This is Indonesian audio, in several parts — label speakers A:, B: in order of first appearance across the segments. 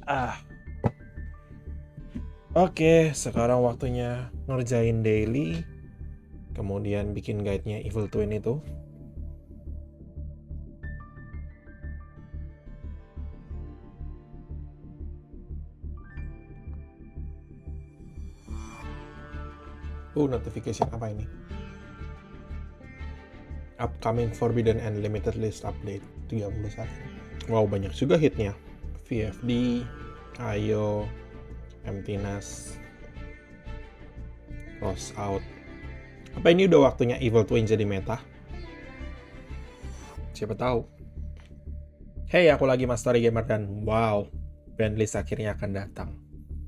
A: Ah, oke, sekarang waktunya ngerjain daily, kemudian bikin guide-nya Evil Twin itu. Notification apa ini? Upcoming Forbidden and Limited List Update 31. Wow, banyak juga hitnya. VFD, Ayo, Emptiness, Cross Out. Apa ini udah waktunya Evil Twin jadi meta? Siapa tahu. Hey, aku lagi Mastery Gamer dan wow, bandlist akhirnya akan datang.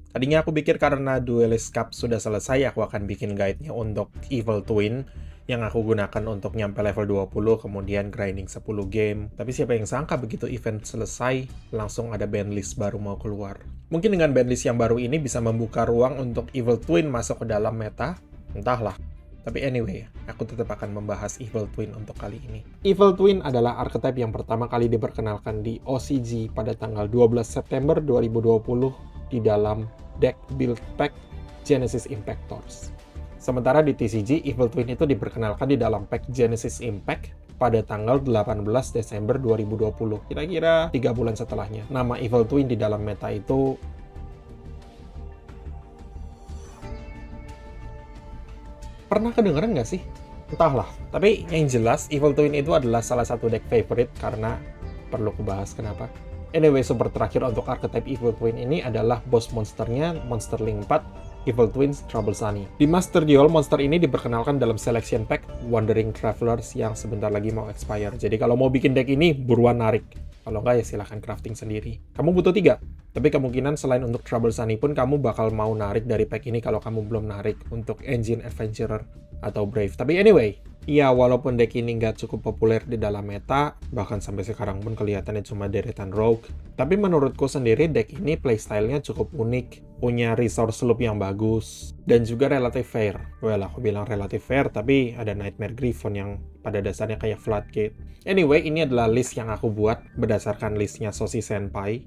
A: Tadinya aku pikir karena Duelist Cup sudah selesai, aku akan bikin guide-nya untuk Evil Twin yang aku gunakan untuk nyampe level 20, kemudian grinding 10 game. Tapi siapa yang sangka begitu event selesai, langsung ada bandlist baru mau keluar. Mungkin dengan bandlist yang baru ini bisa membuka ruang untuk Evil Twin masuk ke dalam meta, entahlah. Tapi anyway, aku tetap akan membahas Evil Twin untuk kali ini. Evil Twin adalah archetype yang pertama kali diperkenalkan di OCG pada tanggal 12 September 2020 di dalam deck build pack Genesis Impactors. Sementara di TCG, Evil Twin itu diperkenalkan di dalam pack Genesis Impact pada tanggal 18 Desember 2020. Kira-kira 3 bulan setelahnya. Nama Evil Twin di dalam meta itu pernah kedengeran nggak sih? Entahlah. Tapi yang jelas, Evil Twin itu adalah salah satu deck favorite karena perlu kubahas kenapa. Anyway, super terakhir untuk archetype Evil Twin ini adalah boss monsternya, Monster Link 4, Evil Twins Trouble Sunny. Di Master Duel, monster ini diperkenalkan dalam selection pack Wandering Travelers yang sebentar lagi mau expire. Jadi kalau mau bikin deck ini, buruan narik. Kalau nggak ya silahkan crafting sendiri. Kamu butuh 3. Tapi kemungkinan selain untuk Trouble Sunny pun kamu bakal mau narik dari pack ini kalau kamu belum narik untuk Engine Adventurer atau Brave. Tapi anyway, ya walaupun deck ini nggak cukup populer di dalam meta, bahkan sampai sekarang pun kelihatannya cuma deretan rogue. Tapi menurutku sendiri deck ini playstyle-nya cukup unik, punya resource loop yang bagus, dan juga relatif fair. Well, aku bilang relatif fair, tapi ada Nightmare Griffon yang pada dasarnya kayak Floodgate. Anyway, ini adalah list yang aku buat berdasarkan listnya Soshi Senpai.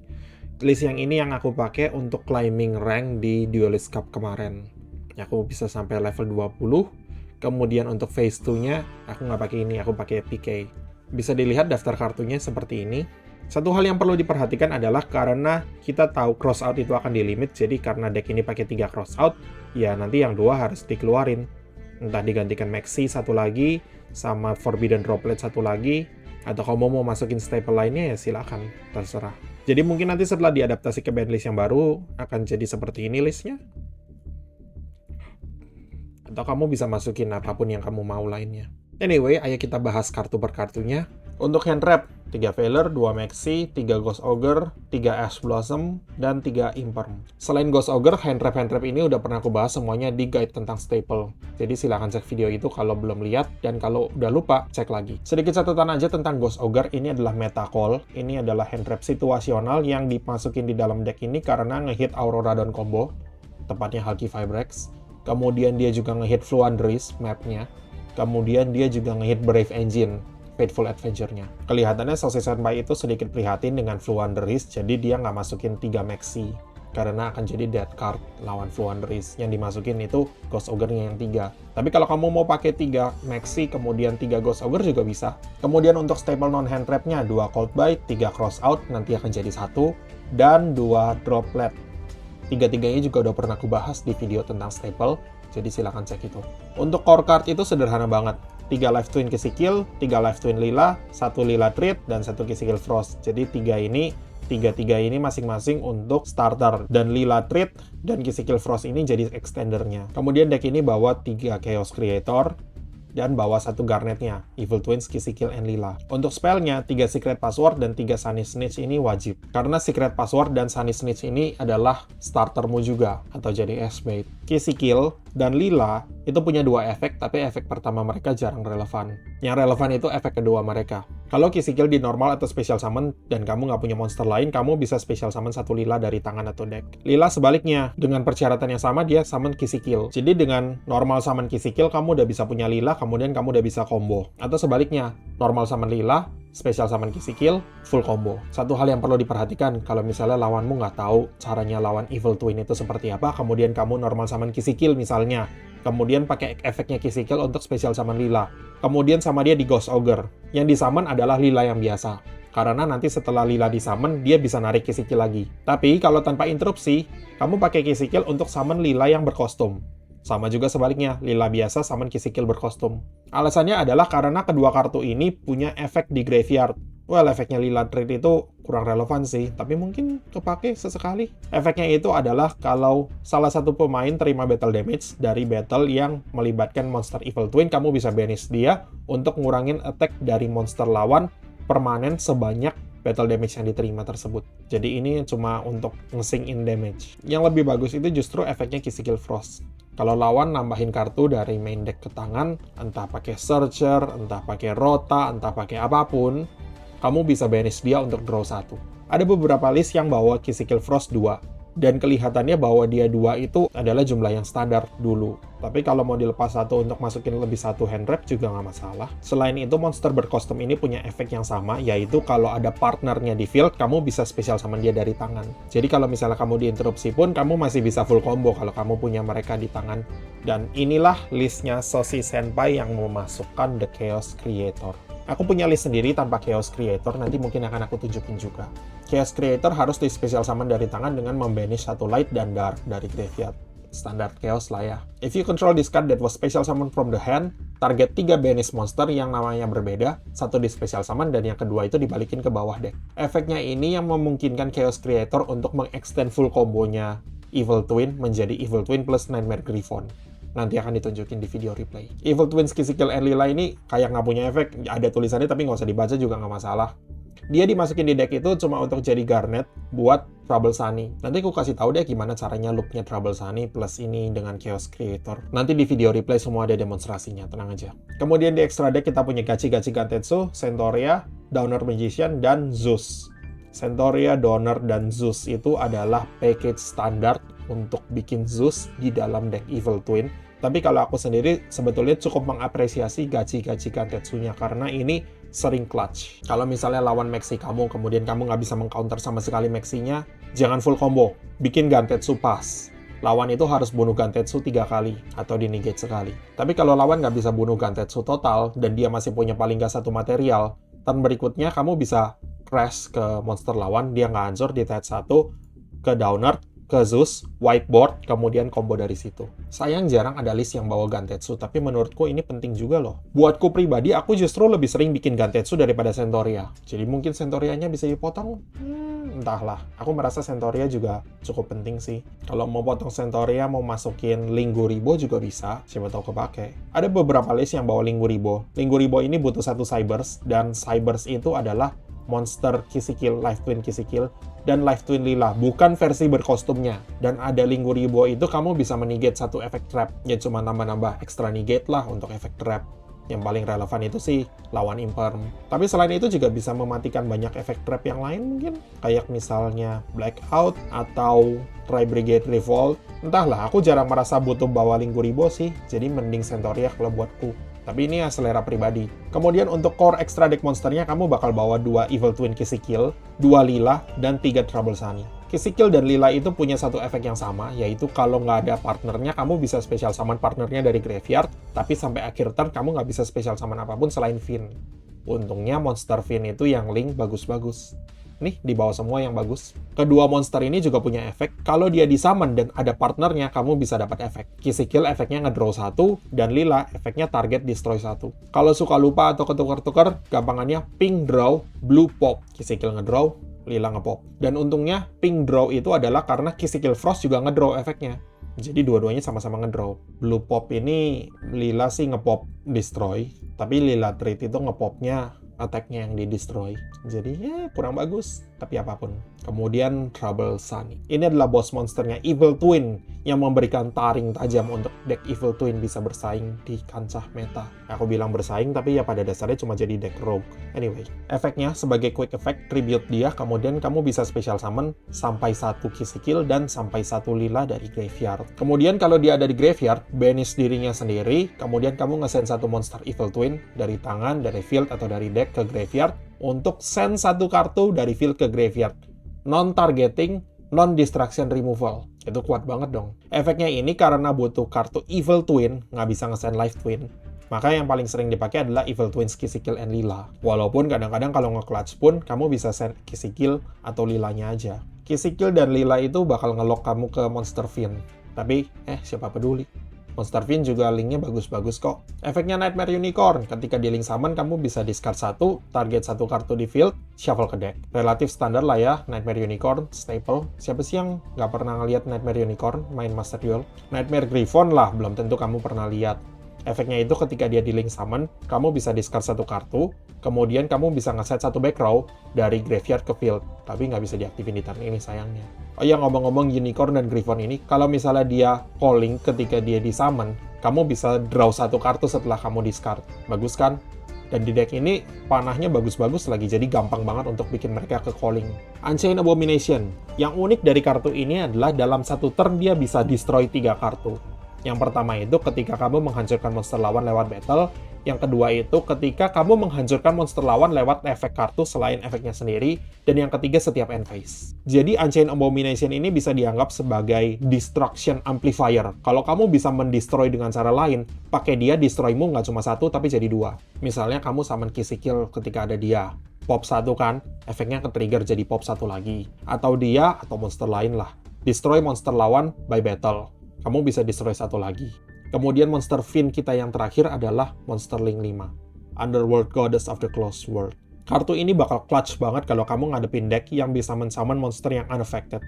A: List yang ini yang aku pakai untuk climbing rank di Duelist Cup kemarin. Aku bisa sampai level 20. Kemudian untuk phase 2-nya, aku nggak pakai ini, aku pakai PK. Bisa dilihat daftar kartunya seperti ini. Satu hal yang perlu diperhatikan adalah karena kita tahu crossout itu akan dilimit, jadi karena deck ini pakai 3 crossout, ya nanti yang 2 harus dikeluarin. Entah digantikan Maxi satu lagi, sama Forbidden Droplet satu lagi, atau kamu mau masukin staple lainnya ya silakan, terserah. Jadi mungkin nanti setelah diadaptasi ke bandlist yang baru, akan jadi seperti ini listnya. Atau kamu bisa masukin apapun yang kamu mau lainnya. Anyway, ayo kita bahas kartu per kartunya. Untuk hand trap, 3 Veiler, 2 Maxi, 3 Ghost Ogre, 3 Ash Blossom, dan 3 Imperm. Selain Ghost Ogre, hand trap ini udah pernah aku bahas semuanya di guide tentang staple. Jadi silahkan cek video itu kalau belum lihat, dan kalau udah lupa, cek lagi. Sedikit catatan aja tentang Ghost Ogre, ini adalah meta call. Ini adalah hand trap situasional yang dimasukin di dalam deck ini karena ngehit Aurora Dawn combo, tepatnya Hulky Vibrex. Kemudian dia juga ngehit Fluanderis mapnya. Kemudian dia juga ngehit Brave Engine, Fateful Adventure-nya. Kelihatannya Soshi Senpai itu sedikit prihatin dengan Fluanderis, jadi dia nggak masukin 3 Maxi. Karena akan jadi dead card lawan Fluanderis. Yang dimasukin itu Ghost Ogre-nya yang 3. Tapi kalau kamu mau pakai 3 Maxi, kemudian 3 Ghost Ogre juga bisa. Kemudian untuk staple non-hand trap-nya, 2 Cold Bite, 3 Cross Out, nanti akan jadi 1, dan 2 Droplet. Tiga-tiganya juga udah pernah aku bahas di video tentang staple, jadi silahkan cek itu. Untuk core card itu sederhana banget. 3 Life Twin Kisikill, 3 Life Twin Lila, 1 Lila Treat, dan 1 Kisikill Frost. Jadi tiga-tiga ini masing-masing untuk starter. Dan Lila Treat dan Kisikill Frost ini jadi extendernya. Kemudian deck ini bawa 3 Chaos Creator, dan bawa 1 Garnetnya, Evil Twins, Kisikill, and Lila. Untuk spellnya, 3 Secret Password dan 3 Sunny Snitch ini wajib. Karena Secret Password dan Sunny Snitch ini adalah startermu juga, atau jadi S-bait. Kisikill dan Lila itu punya 2 efek, tapi efek pertama mereka jarang relevan. Yang relevan itu efek kedua mereka. Kalau Kisikill di normal atau special summon, dan kamu nggak punya monster lain, kamu bisa special summon 1 Lila dari tangan atau deck. Lila sebaliknya, dengan persyaratan yang sama, dia summon Kisikill. Jadi dengan normal summon Kisikill, kamu udah bisa punya Lila, kemudian kamu udah bisa combo. Atau sebaliknya, normal summon Lila, special summon Kisikil, full combo. Satu hal yang perlu diperhatikan, kalau misalnya lawanmu nggak tahu caranya lawan Evil Twin itu seperti apa, kemudian kamu normal summon Kisikil misalnya, kemudian pakai efeknya Kisikil untuk special summon Lila, kemudian sama dia di Ghost Ogre. Yang di-summon adalah Lila yang biasa. Karena nanti setelah Lila di-summon, dia bisa narik Kisikil lagi. Tapi kalau tanpa interupsi, kamu pakai Kisikil untuk summon Lila yang berkostum. Sama juga sebaliknya, Lila biasa summon Kisikil berkostum. Alasannya adalah karena kedua kartu ini punya efek di graveyard. Well, efeknya Lila Trade itu kurang relevan sih, tapi mungkin kepake sesekali. Efeknya itu adalah kalau salah satu pemain terima battle damage dari battle yang melibatkan monster Evil Twin, kamu bisa banish dia untuk ngurangin attack dari monster lawan permanen sebanyak battle damage yang diterima tersebut. Jadi ini cuma untuk nge-sync in damage. Yang lebih bagus itu justru efeknya Kisikil Frost. Kalau lawan nambahin kartu dari main deck ke tangan, entah pakai Searcher, entah pakai Rota, entah pakai apapun, kamu bisa banish dia untuk draw 1. Ada beberapa list yang bawa Kisikil Frost 2. Dan kelihatannya bahwa dia 2 itu adalah jumlah yang standar dulu. Tapi kalau mau dilepas 1 untuk masukin lebih 1 hand wrap juga nggak masalah. Selain itu, monster berkostum ini punya efek yang sama, yaitu kalau ada partnernya di field, kamu bisa spesial summon dia dari tangan. Jadi kalau misalnya kamu diinterupsi pun, kamu masih bisa full combo kalau kamu punya mereka di tangan. Dan inilah listnya Soshi Senpai yang memasukkan The Chaos Creator. Aku punya list sendiri tanpa Chaos Creator, nanti mungkin akan aku tunjukin juga. Chaos Creator harus di special summon dari tangan dengan membanish 1 light dan dark dari graveyard. Standar Chaos lah ya. If you control this card that was special summon from the hand, target 3 banish monster yang namanya berbeda, 1 di special summon dan yang kedua itu dibalikin ke bawah deck. Efeknya ini yang memungkinkan Chaos Creator untuk mengextend full kombonya Evil Twin menjadi Evil Twin plus Nightmare Griffon. Nanti akan ditunjukin di video replay. Evil Twins Kisikil and Lila ini kayak nggak punya efek, ada tulisannya tapi nggak usah dibaca juga nggak masalah. Dia dimasukin di deck itu cuma untuk jadi Garnet buat Trouble Sunny. Nanti aku kasih tahu deh gimana caranya loopnya Trouble Sunny plus ini dengan Chaos Creator. Nanti di video replay semua ada demonstrasinya, tenang aja. Kemudian di extra deck kita punya Gachi-Gachi Gantetsu, Centauria, Downer Magician, dan Zeus. Centauria, Downer, dan Zeus itu adalah package standar untuk bikin Zeus di dalam deck Evil Twin. Tapi kalau aku sendiri sebetulnya cukup mengapresiasi Gachi-Gachi Gantetsunya karena ini sering clutch. Kalau misalnya lawan Maxi kamu, kemudian kamu nggak bisa mengcounter sama sekali Maxinya, jangan full combo. Bikin Gantetsu pas. Lawan itu harus bunuh Gantetsu 3 kali, atau di-negate sekali. Tapi kalau lawan nggak bisa bunuh Gantetsu total, dan dia masih punya paling nggak 1 material, turn berikutnya kamu bisa crash ke monster lawan, dia nggak hancur di tab 1, ke Downer, ke Zeus, whiteboard, kemudian combo dari situ. Sayang jarang ada list yang bawa Gantetsu, tapi menurutku ini penting juga loh. Buatku pribadi, aku justru lebih sering bikin Gantetsu daripada Centauria. Jadi mungkin Centaurianya bisa dipotong? Entahlah. Aku merasa Centauria juga cukup penting sih. Kalau mau potong Centauria, mau masukin Linguribo juga bisa. Siapa tahu kepake. Ada beberapa list yang bawa Linguribo. Linguribo ini butuh 1 Cybers, dan Cybers itu adalah monster Kisikil, Life Twin Kisikil, dan Life Twin Lila, bukan versi berkostumnya. Dan ada Linguribo itu kamu bisa menegate 1 efek trap, ya cuma nambah-nambah extra negate lah untuk efek trap. Yang paling relevan itu sih lawan Imperm. Tapi selain itu juga bisa mematikan banyak efek trap yang lain mungkin, kayak misalnya Blackout atau Tri Brigade Revolt. Entahlah, aku jarang merasa butuh bawa Linguribo sih, jadi mending Centauria kalau buatku. Tapi ini ya selera pribadi. Kemudian untuk core extra deck monsternya, kamu bakal bawa 2 Evil Twin Kisikil, 2 Lila, dan 3 Trouble Sunny. Kisikil dan Lila itu punya 1 efek yang sama, yaitu kalau nggak ada partnernya, kamu bisa special summon partnernya dari graveyard, tapi sampai akhir turn kamu nggak bisa special summon apapun selain Finn. Untungnya monster Finn itu yang link bagus-bagus. Nih, di bawah semua yang bagus. Kedua monster ini juga punya efek. Kalau dia disummon dan ada partnernya, kamu bisa dapat efek. Kisikil efeknya ngedraw 1, dan Lila efeknya target destroy 1. Kalau suka lupa atau ketukar-tukar, gampangannya pink draw, blue pop. Kisikil ngedraw, Lila ngepop. Dan untungnya pink draw itu adalah karena Kisikil Frost juga ngedraw efeknya. Jadi dua-duanya sama-sama ngedraw. Blue pop ini Lila sih ngepop destroy, tapi Lila Treat itu ngepopnya attack-nya yang di-destroy. Jadi ya kurang bagus, tapi apapun. Kemudian Trouble Sunny. Ini adalah boss monsternya Evil Twin yang memberikan taring tajam untuk deck Evil Twin bisa bersaing di kancah meta. Aku bilang bersaing, tapi ya pada dasarnya cuma jadi deck rogue. Anyway, efeknya sebagai quick effect, tribute dia, kemudian kamu bisa special summon sampai 1 Kisikil dan sampai 1 Lila dari graveyard. Kemudian kalau dia ada di graveyard, banish dirinya sendiri, kemudian kamu nge-send 1 monster Evil Twin dari tangan, dari field, atau dari deck ke graveyard untuk send satu kartu dari field ke graveyard. Non-targeting, non-distraction removal. Itu kuat banget dong. Efeknya ini karena butuh kartu Evil Twin, nggak bisa nge-send Life Twin. Maka yang paling sering dipakai adalah Evil Twins, Kizikil, and Lila. Walaupun kadang-kadang kalau nge-clutch pun, kamu bisa send Kizikil atau Lilanya aja. Kizikil dan Lila itu bakal nge-lock kamu ke Monster Fiend. Tapi, siapa peduli? Monster Fiend juga linknya bagus-bagus kok. Efeknya Nightmare Unicorn. Ketika di link summon, kamu bisa discard satu, target satu kartu di field, shuffle ke deck. Relatif standar lah ya, Nightmare Unicorn, staple. Siapa sih yang nggak pernah ngeliat Nightmare Unicorn main Master Duel? Nightmare Griffon lah, belum tentu kamu pernah lihat. Efeknya itu ketika dia di link summon, kamu bisa discard satu kartu, kemudian kamu bisa ngeset satu back row dari graveyard ke field. Tapi nggak bisa diaktifin di turn ini sayangnya. Oh ya, ngomong-ngomong Unicorn dan Griffon ini, kalau misalnya dia calling ketika dia di summon, kamu bisa draw satu kartu setelah kamu discard. Bagus kan? Dan di deck ini, panahnya bagus-bagus lagi, jadi gampang banget untuk bikin mereka ke calling. Unchained Abomination. Yang unik dari kartu ini adalah dalam satu turn dia bisa destroy 3 kartu. Yang pertama itu ketika kamu menghancurkan monster lawan lewat battle. Yang kedua itu ketika kamu menghancurkan monster lawan lewat efek kartu selain efeknya sendiri. Dan yang ketiga setiap end phase. Jadi Unchained Abomination ini bisa dianggap sebagai Destruction Amplifier. Kalau kamu bisa mendestroy dengan cara lain, pakai dia destroymu nggak cuma satu tapi jadi 2. Misalnya kamu summon Kizikil ketika ada dia. Pop 1 kan, efeknya ke-trigger jadi pop 1 lagi. Atau dia atau monster lain lah. Destroy monster lawan by battle. Kamu bisa destroy satu lagi. Kemudian monster fiend kita yang terakhir adalah Monster Link 5. Underworld Goddess of the Closed World. Kartu ini bakal clutch banget kalau kamu ngadepin deck yang bisa men-summon monster yang unaffected.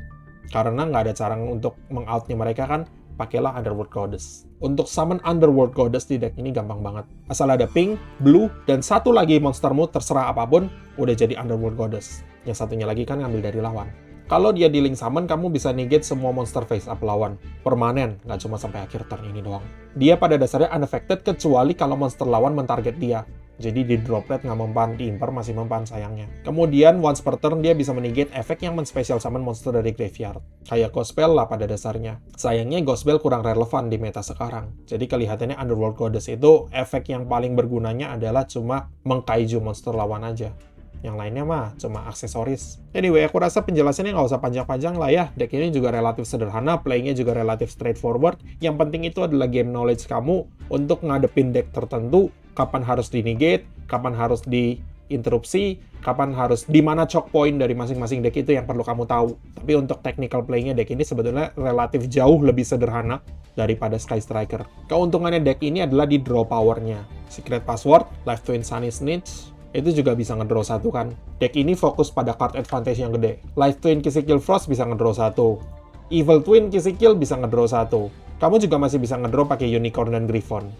A: Karena nggak ada cara untuk meng-outnya mereka kan, pakailah Underworld Goddess. Untuk summon Underworld Goddess di deck ini gampang banget. Asal ada pink, blue, dan satu lagi monstermu terserah apapun, udah jadi Underworld Goddess. Yang satunya lagi kan ngambil dari lawan. Kalau dia di link summon, kamu bisa negate semua monster face up lawan. Permanen, nggak cuma sampai akhir turn ini doang. Dia pada dasarnya unaffected kecuali kalau monster lawan mentarget dia. Jadi di drop rate nggak mempan, di imper masih mempan sayangnya. Kemudian once per turn dia bisa menegate efek yang men-special summon monster dari graveyard. Kayak Gospel lah pada dasarnya. Sayangnya Gospel kurang relevan di meta sekarang. Jadi kelihatannya Underworld Goddess itu efek yang paling bergunanya adalah cuma mengkaiju monster lawan aja. Yang lainnya mah cuma aksesoris. Anyway, aku rasa penjelasannya nggak usah panjang-panjang lah ya. Deck ini juga relatif sederhana, playnya juga relatif straightforward. Yang penting itu adalah game knowledge kamu untuk ngadepin deck tertentu, kapan harus di-negate, kapan harus diinterupsi, kapan harus di mana choke point dari masing-masing deck itu yang perlu kamu tahu. Tapi untuk technical playnya deck ini sebetulnya relatif jauh lebih sederhana daripada Sky Striker. Keuntungannya deck ini adalah di draw powernya. Secret Password, Life Twin Sunny Snitch, itu juga bisa ngedraw satu kan. Deck ini fokus pada card advantage yang gede. Life Twin Kizikil Frost bisa ngedraw satu. Evil Twin Kizikil bisa ngedraw satu. Kamu juga masih bisa ngedraw pakai Unicorn dan Griffon.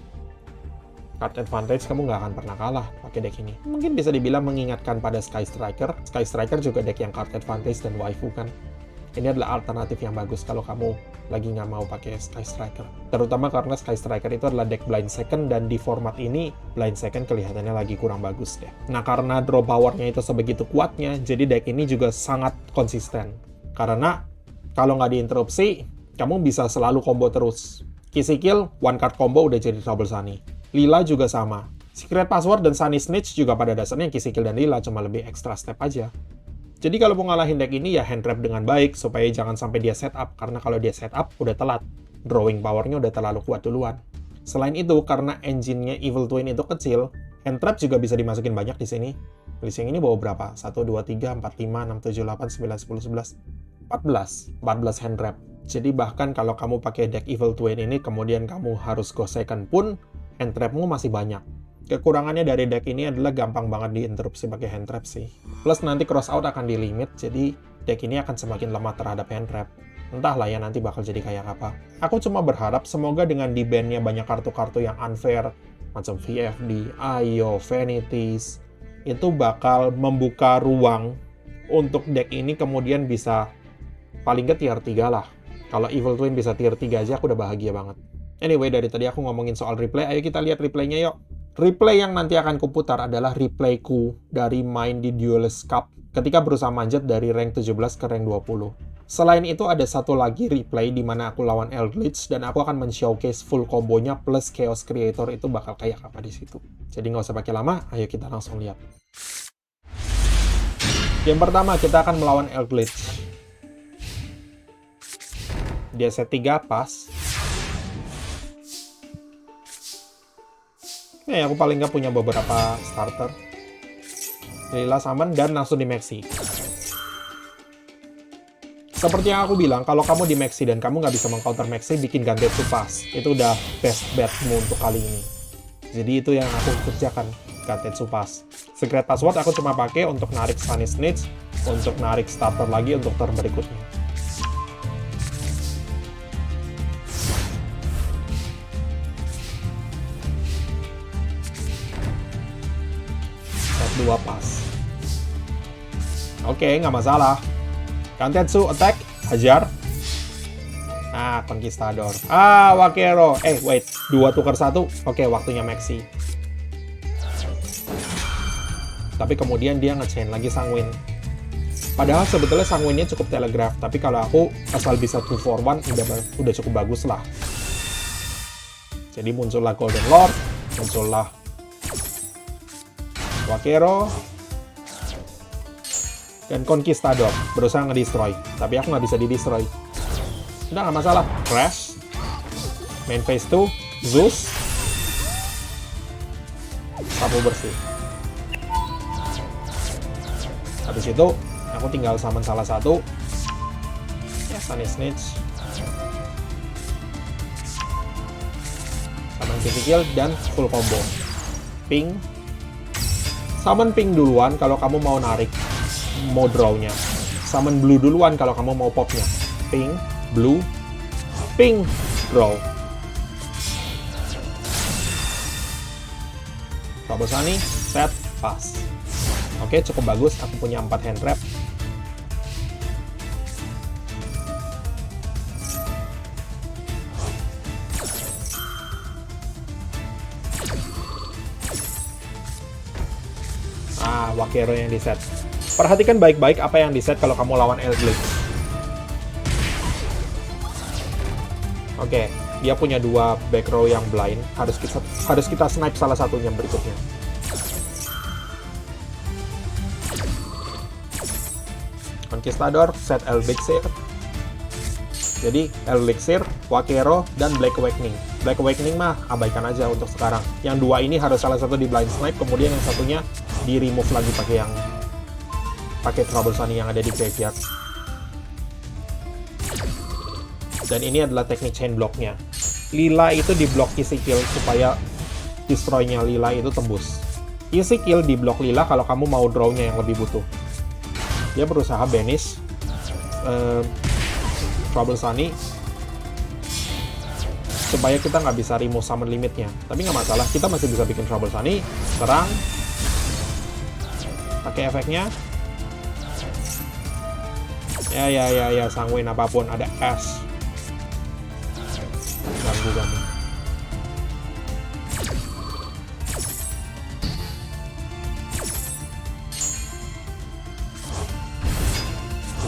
A: Card advantage kamu nggak akan pernah kalah pakai deck ini. Mungkin bisa dibilang mengingatkan pada Sky Striker. Sky Striker juga deck yang card advantage dan waifu kan. Ini adalah alternatif yang bagus kalau kamu lagi nggak mau pakai Sky Striker. Terutama karena Sky Striker itu adalah deck blind second, dan di format ini, blind second kelihatannya lagi kurang bagus deh. Nah, karena draw powernya itu sebegitu kuatnya, jadi deck ini juga sangat konsisten. Karena kalau nggak diinterupsi, kamu bisa selalu combo terus. Kizikil, one card combo udah jadi Trouble Sunny. Lila juga sama. Secret Password dan Sunny Snitch juga pada dasarnya Kizikil dan Lila, cuma lebih extra step aja. Jadi kalau mau ngalahin deck ini ya hand trap dengan baik supaya jangan sampai dia setup, karena kalau dia setup udah telat. Drawing powernya udah terlalu kuat duluan. Selain itu, karena engine-nya Evil Twin itu kecil, hand trap juga bisa dimasukin banyak di sini. List yang ini bawa berapa? 1, 2, 3, 4, 5, 6, 7, 8, 9, 10, 11, 14 hand trap. Jadi bahkan kalau kamu pakai deck Evil Twin ini kemudian kamu harus go second pun, hand trapmu masih banyak. Kekurangannya dari deck ini adalah gampang banget diinterupsi pakai hand trap sih. Plus nanti cross out akan di limit, jadi deck ini akan semakin lemah terhadap hand trap. Entahlah ya nanti bakal jadi kayak apa. Aku cuma berharap semoga dengan di ban-nya banyak kartu-kartu yang unfair, macam VFD, Ayo, Vanities, itu bakal membuka ruang untuk deck ini kemudian bisa paling ke tier 3 lah. Kalau Evil Twin bisa tier 3 aja aku udah bahagia banget. Anyway, dari tadi aku ngomongin soal replay, ayo kita lihat replaynya yuk. Replay yang nanti akan kuputar adalah replayku dari main di Duelist Cup ketika berusaha manjat dari rank 17 ke rank 20. Selain itu ada satu lagi replay di mana aku lawan Eldritch dan aku akan men-showcase full kombonya plus Chaos Creator itu bakal kayak apa di situ. Jadi nggak usah pakai lama, ayo kita langsung lihat. Game pertama kita akan melawan Eldritch. Dia set 3 pas. Ya, aku paling nggak punya beberapa starter. Lila summon dan langsung di maxi. Seperti yang aku bilang, kalau kamu di maxi dan kamu nggak bisa meng-counter maxi, bikin Gantetsu pas. Itu udah best betmu untuk kali ini. Jadi itu yang aku kerjakan, Gantetsu pas. Secret password aku cuma pakai untuk narik Sunny Snitch, untuk narik starter lagi untuk turn berikutnya. Set 2 pas. Oke, nggak masalah. Gantetsu attack, hajar. Ah, Conquistador. Ah, Wakero. Wait, 2 tukar 1. Oke, waktunya maxi. Tapi kemudian dia nge-chain lagi Sanguine. Padahal sebetulnya Sanguine-nya cukup telegraph, tapi kalau aku asal bisa 2 for 1 udah cukup bagus lah. Jadi muncullah Golden Lord, muncullah Wakero, dan Conquistador berusaha nge-destroy, tapi aku nggak bisa di-destroy. Udah nggak masalah. Crash, main phase 2, Zeus, sapu bersih. Habis itu aku tinggal summon salah satu, ya Sunny Snitch, summon Physical dan full combo. Ping, summon Ping duluan kalau kamu mau narik, mau draw-nya. Summon Blue duluan kalau kamu mau popnya. Ping, Blue, Ping, draw. Trouble Sunny, set, pass. Oke, cukup bagus. Aku punya 4 hand trap. Wakero yang di set. Perhatikan baik-baik apa yang di set kalau kamu lawan Eldritch. Oke, dia punya 2 back row yang blind. Harus kita snipe salah satunya berikutnya. Conquistador, set Elixir. Jadi Elixir, Wakero, dan Black Awakening. Black Awakening mah abaikan aja untuk sekarang. Yang 2 ini harus salah satu di blind snipe, kemudian yang satunya di remove lagi pakai Trouble Sunny yang ada di graveyard. Dan ini adalah teknik chain blocknya. Lila itu di block easy kill supaya destroy-nya Lila itu tembus. Easy kill di block Lila kalau kamu mau draw-nya yang lebih butuh. Dia berusaha banish Trouble Sunny supaya kita nggak bisa remove summon limitnya. Tapi nggak masalah, kita masih bisa bikin Trouble Sunny, serang, pakai efeknya. Ya, Sanguine apapun, ada S. Ganggu kamu.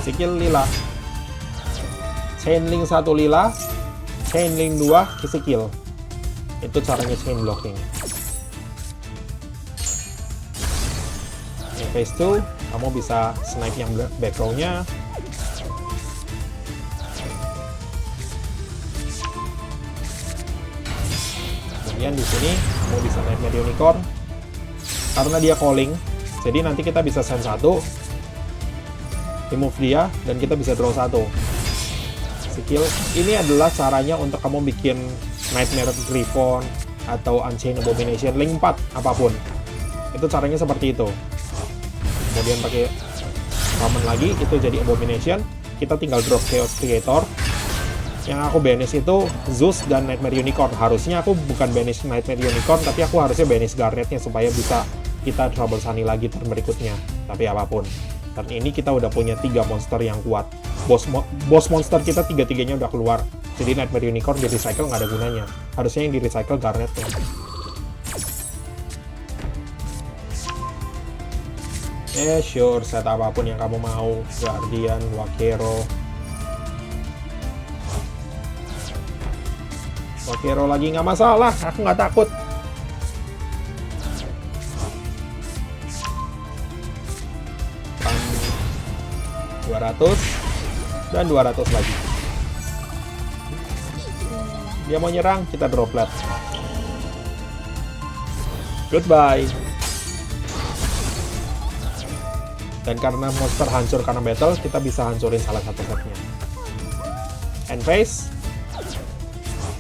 A: Skill Lila. Chain Link 1 Lila, Chain Link 2 Kill. Itu caranya chain blocking. Yang phase 2, kamu bisa snipe yang back row-nya. Kemudian di sini kamu bisa naik Unicorn. Karena dia calling, jadi nanti kita bisa send 1, remove dia, dan kita bisa draw 1. Skill. Ini adalah caranya untuk kamu bikin Nightmare Griffon atau Unchained Abomination Link 4 apapun. Itu caranya seperti itu. Kemudian pakai summon lagi, itu jadi Abomination. Kita tinggal drop Chaos Creator. Yang aku banish itu Zeus dan Nightmare Unicorn. Harusnya aku bukan banish Nightmare Unicorn, tapi aku harusnya banish Garnetnya supaya bisa kita Trouble Sunny lagi turn berikutnya. Tapi apapun. Turn ini kita udah punya 3 monster yang kuat. Boss monster kita 3-3-nya udah keluar. Jadi Nightmare Unicorn di recycle nggak ada gunanya. Harusnya yang di recycle Garnetnya. Sure, set apapun yang kamu mau. Guardian, Wakero. Wakero lagi nggak masalah, aku nggak takut. 200 dan 200 lagi. Dia mau nyerang, kita droplet. Goodbye. Dan karena monster hancur karena battle, kita bisa hancurin salah satu setnya. End phase,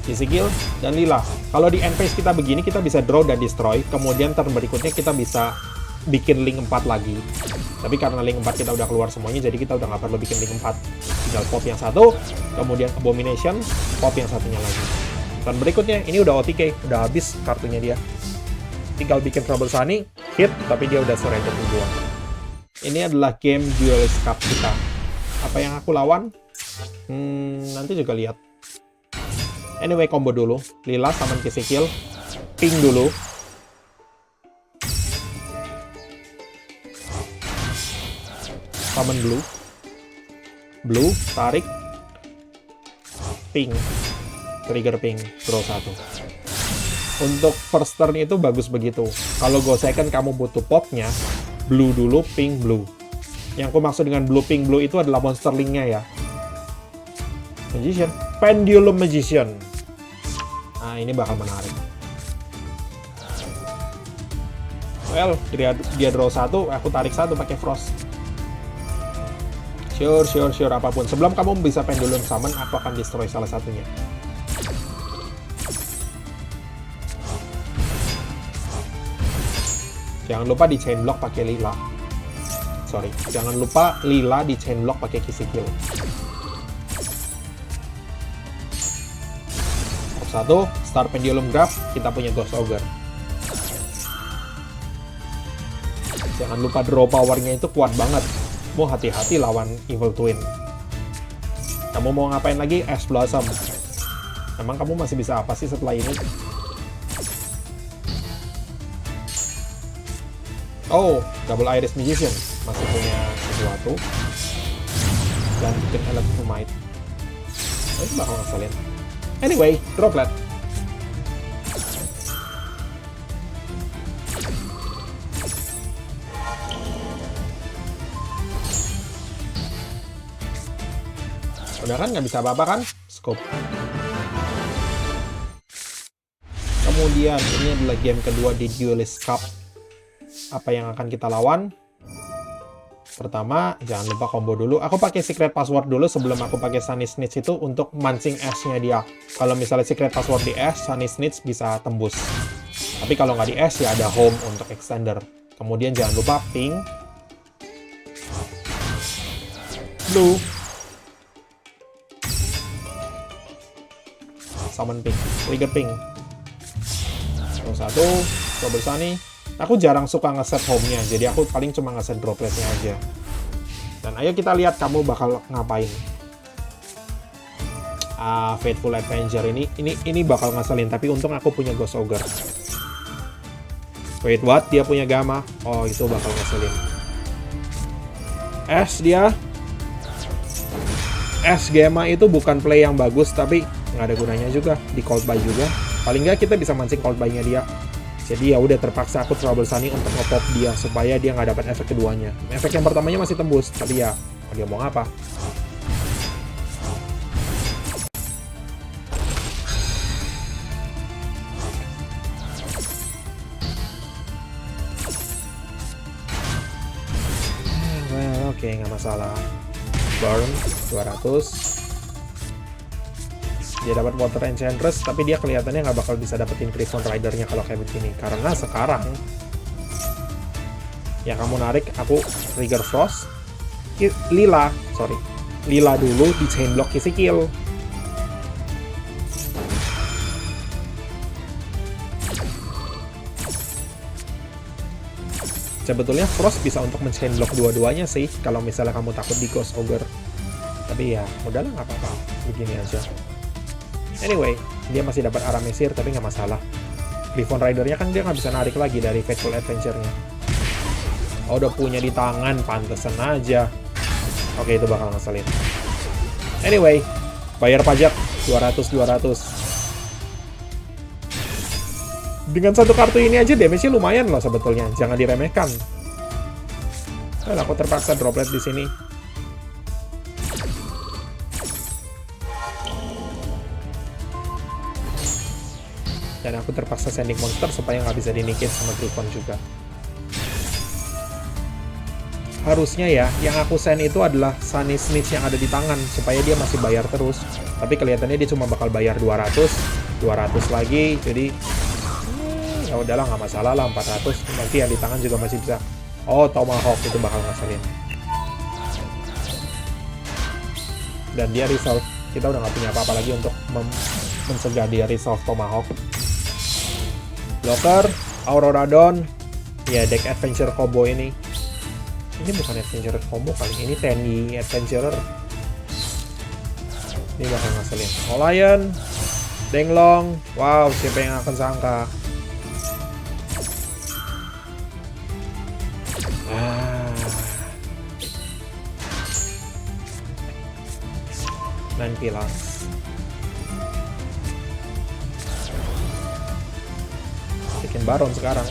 A: Kizikil, dan Lila. Kalau di end phase kita begini, kita bisa draw dan destroy. Kemudian turn berikutnya kita bisa bikin link 4 lagi. Tapi karena link 4 kita udah keluar semuanya, jadi kita udah nggak perlu bikin link 4. Tinggal pop yang satu, kemudian Abomination, pop yang satunya lagi. Turn berikutnya, ini udah OTK, udah habis kartunya dia. Tinggal bikin Trouble Sunny, hit, tapi dia udah surrender duluan. Ini adalah game Duelist Cup kita. Apa yang aku lawan? Nanti juga lihat. Anyway, combo dulu. Lila summon Kizikil. Ping dulu. Summon blue. Blue, tarik. Ping. Trigger ping. Draw 1. Untuk first turn itu bagus begitu. Kalau go second kamu butuh popnya, blue dulu, pink, blue. Yang aku maksud dengan blue, pink, blue itu adalah monster link-nya ya. Magician. Pendulum Magician. Nah, ini bakal menarik. Well, dia draw 1, aku tarik 1 pakai Frost. Sure, apapun. Sebelum kamu bisa Pendulum Summon, aku akan destroy salah satunya. Jangan lupa di chain block pakai Lila. Sorry, jangan lupa Lila di chain block pakai Kizikil. Top 1, start Pendulum Grab, kita punya Ghost Ogre. Jangan lupa draw powernya itu kuat banget. Mau hati-hati lawan Evil Twin. Kamu mau ngapain lagi? Ash Blossom. Emang kamu masih bisa apa sih setelah ini? Oh, Double Iris Magician. Masih punya sesuatu. Dan bikin Electromite. Itu bakal ngeselin. Anyway, droplet. Udah kan, nggak bisa apa-apa kan? Scope. Kemudian, ini adalah game kedua di Duelist Cup. Apa yang akan kita lawan? Pertama, jangan lupa combo dulu. Aku pakai secret password dulu sebelum aku pakai Sunny Snitch itu untuk mancing Ash-nya dia. Kalau misalnya secret password di Ash, Sunny Snitch bisa tembus. Tapi kalau nggak di Ash, ya ada home untuk extender. Kemudian jangan lupa pink, blue, summon pink, trigger pink. Terus 1, Trouble Sunny. Aku jarang suka ngeset home-nya, jadi aku paling cuma ngeset droplet-nya aja. Dan ayo kita lihat kamu bakal ngapain. Fateful Adventure ini bakal ngeselin, tapi untung aku punya Ghost Ogre. Wait, what? Dia punya Gamma? Oh, itu bakal ngeselin. Dia Gamma itu bukan play yang bagus, tapi nggak ada gunanya juga. Di Cold Buy juga. Paling nggak kita bisa mancing Cold Buy-nya dia. Jadi ya udah, terpaksa aku Trouble Sunny untuk nge-pop dia supaya dia nggak dapat efek keduanya. Efek yang pertamanya masih tembus, tapi ya dia mau ngapa? Well, oke, nggak masalah. Burn 200. Dia dapat Water Enchantress, tapi dia kelihatannya nggak bakal bisa dapetin Griffon Rider-nya kalau kayak begini. Karena sekarang yang kamu narik, aku trigger Frost, Lila dulu di chain block Kizikil. Sebetulnya Frost bisa untuk men-chain block dua-duanya sih, kalau misalnya kamu takut di Ghost Ogre. Tapi ya, udahlah, nggak apa-apa, begini aja. Anyway, dia masih dapat Aramesir, tapi nggak masalah. Griffon Rider-nya kan dia nggak bisa narik lagi dari Fateful Adventure-nya. Oh, udah punya di tangan, pantesan aja. Oke, itu bakal ngeselin. Anyway, bayar pajak 200. Dengan satu kartu ini aja damage-nya lumayan loh sebetulnya, jangan diremehkan. Aku terpaksa droplet di sini. Dan aku terpaksa sending monster supaya nggak bisa dinigate sama Griffon juga. Harusnya ya, yang aku send itu adalah Sunny Snitch yang ada di tangan, supaya dia masih bayar terus. Tapi kelihatannya dia cuma bakal bayar 200 lagi, jadi ya udahlah, nggak masalah lah, 400. Nanti yang di tangan juga masih bisa. Oh, Tomahawk itu bakal ngasalin. Dan dia resolve. Kita udah nggak punya apa-apa lagi untuk mencegah dia resolve Tomahawk. Blocker, Aurora Dawn. Ya, deck Adventure combo ini. Ini bukan Adventurer combo kali, ini Tenny Adventurer. Ini bakal ngaselin. Olion, Denglong, wow, siapa yang akan sangka. Nine Pillars. Bikin Baron sekarang.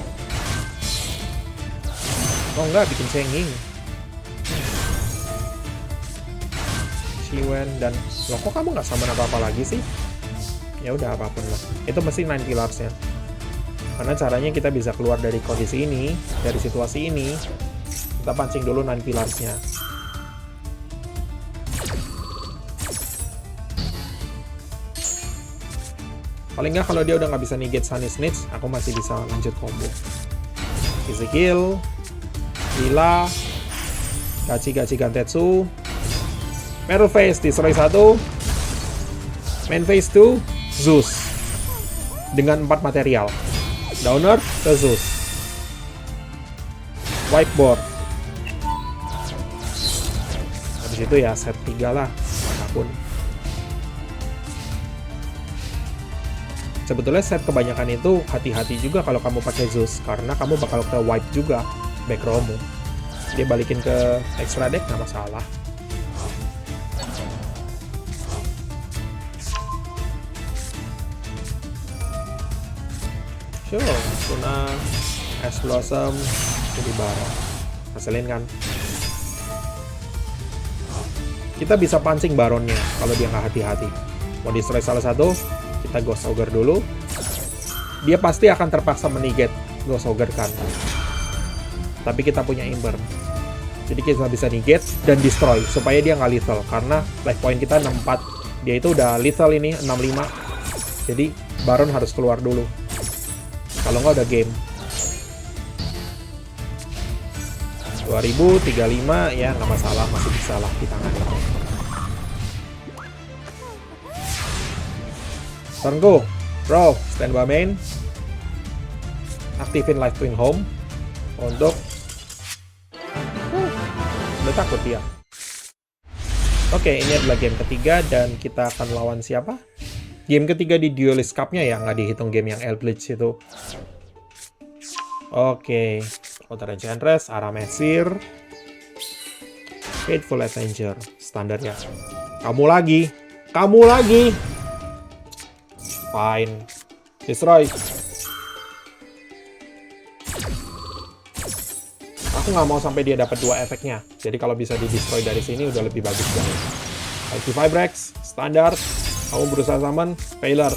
A: Oh enggak, bikin Senging. Shiwen dan loh, kok kamu nggak summon apa-apa lagi sih? Ya udah, apapun lah. Itu mesti 9 Pillarsnya. Karena caranya kita bisa keluar dari kondisi ini, dari situasi ini. Kita pancing dulu 9 Pillarsnya. Paling nggak kalau dia udah nggak bisa negate Sunny Snitch, aku masih bisa lanjut combo. Ezekiel, Lila, Gachi Gantetsu, Metal Face destroy 1, Main Phase 2, Zeus dengan 4 material, Downer ke Zeus, Whiteboard. Habis itu ya set 3 lah, apapun. Sebetulnya set kebanyakan itu hati-hati juga kalau kamu pakai Zeus, karena kamu bakal ke wipe juga back row-mu. Dia balikin ke extra deck nggak masalah. Sure, Luna, Ash Blossom, jadi Baron. Hasilin kan? Kita bisa pancing Baronnya kalau dia nggak hati-hati. Mau destroy salah satu, kita Ghost Ogre dulu. Dia pasti akan terpaksa menegate Ghost Ogre kan. Tapi kita punya Imber. Jadi kita bisa negate dan destroy supaya dia nggak lethal. Karena life point kita 64. Dia itu udah lethal ini, 65. Jadi Baron harus keluar dulu. Kalau nggak udah game. 2035 ya nggak masalah, masih bisa lah di tangan. Turn go. Bro, stand by main. Aktifin Life Twin Home untuk udah takut dia. Oke, ini adalah game ketiga dan kita akan lawan siapa? Game ketiga di Duelist Cup-nya ya, nggak dihitung game yang Eldritch itu. Oke, Outer Enchantress, Aramesir, Faithful Avenger, standar ya. Kamu lagi. Fine. Destroy. Aku nggak mau sampai dia dapat 2 efeknya. Jadi kalau bisa di-destroy dari sini udah lebih bagus banget. IP Vibrex, standar. Kamu berusaha summon, failure.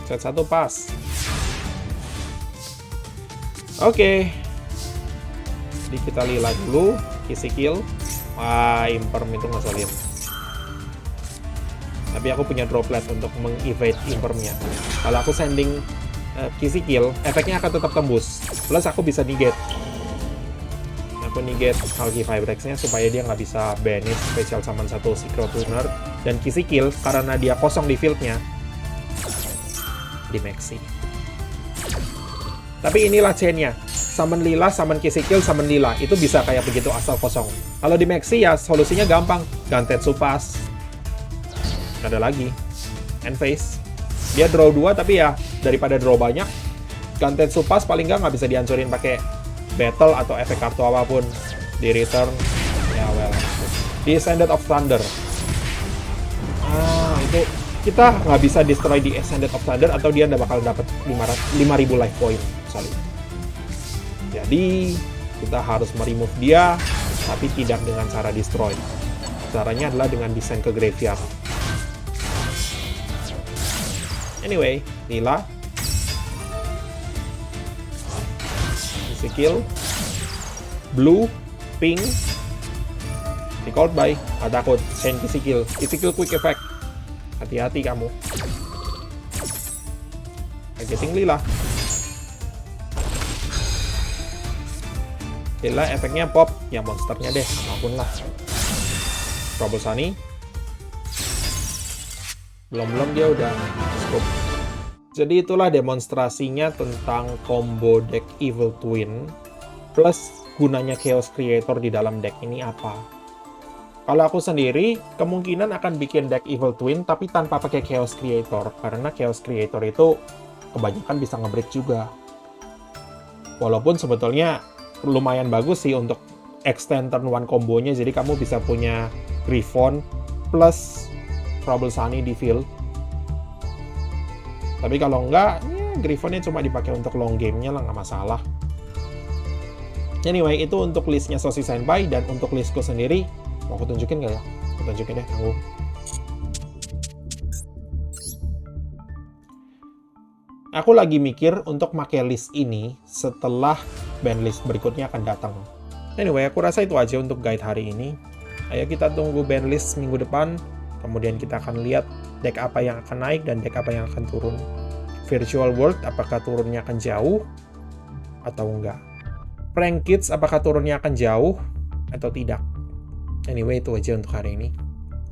A: Set 1 pas. Oke. Jadi kita lila dulu, Kissy Kill. Wah, Imperm itu ngeselin. Tapi aku punya droplet untuk meng-evade Impermnya. Kalau aku sending Kissy Kill, efeknya akan tetap tembus. Plus aku bisa negate. Aku negate Alki Vibrexnya supaya dia nggak bisa banish special summon 1 Secret Tuner. Dan Kissy Kill, karena dia kosong di fieldnya, di maxi. Tapi inilah chainnya. Summon Lila, summon Kissy Kill, summon Lila. Itu bisa kayak begitu asal kosong. Kalau di maxi ya solusinya gampang. Gantetsu pas. Ada lagi. End phase. Dia draw 2 tapi ya daripada draw banyak, Gantetsu pas paling nggak bisa dihancurin pakai battle atau efek kartu apapun. Di return, ya well. Descendant of Thunder. Itu kita nggak bisa destroy di Descendant of Thunder atau dia nggak bakal dapat 5.000 life point. Sorry. Jadi kita harus meremove dia tapi tidak dengan cara destroy. Caranya adalah dengan desain ke graveyard. Anyway, Lila. Easy kill. Blue, pink. Recalled by. Gak takut. Chain easy kill. Easy kill quick effect. Hati-hati kamu. Getting Lila. Lila efeknya pop. Ya monsternya deh. Apapun lah. Trouble Sunny. Belum-belum dia udah scope. Jadi itulah demonstrasinya tentang combo deck Evil Twin plus gunanya Chaos Creator di dalam deck ini apa. Kalau aku sendiri, kemungkinan akan bikin deck Evil Twin tapi tanpa pakai Chaos Creator, karena Chaos Creator itu kebanyakan bisa nge-break juga. Walaupun sebetulnya lumayan bagus sih untuk extend turn 1 kombonya, jadi kamu bisa punya Griffon plus Trouble Sunny di field. Tapi kalau enggak, ya Griffonnya cuma dipakai untuk long game-nya lah, nggak masalah. Anyway, itu untuk listnya Sosi Senpai, dan untuk listku sendiri, mau aku tunjukin nggak ya? Aku tunjukin deh, tanggung. Aku lagi mikir untuk pakai list ini setelah band list berikutnya akan datang. Anyway, aku rasa itu aja untuk guide hari ini. Ayo kita tunggu band list minggu depan, kemudian kita akan lihat deck apa yang akan naik dan deck apa yang akan turun. Virtual World, apakah turunnya akan jauh atau enggak? Prank Kids, apakah turunnya akan jauh atau tidak? Anyway, itu aja untuk hari ini.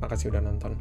A: Makasih udah nonton.